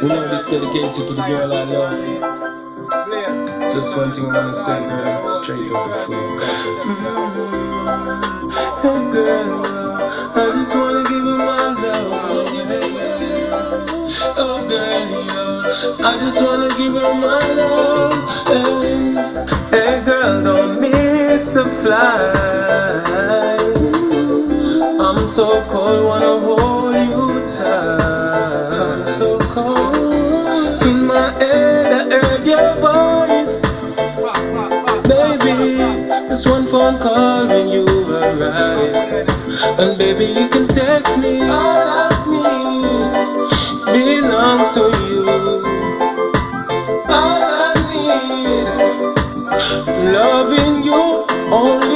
You know this dedicated to the girl I love. Just one thing I wanna say, girl, straight up the flipe. Hey girl, I just wanna give you my love. Oh girl, I just wanna give you my love. Hey girl, don't miss the flight. I'm so cold, wanna hold you tight. I'm so cold. In my head, I heard your voice. Baby, just one phone call when you arrive. And baby, you can text me. All of me belongs to you. All I need, loving you only.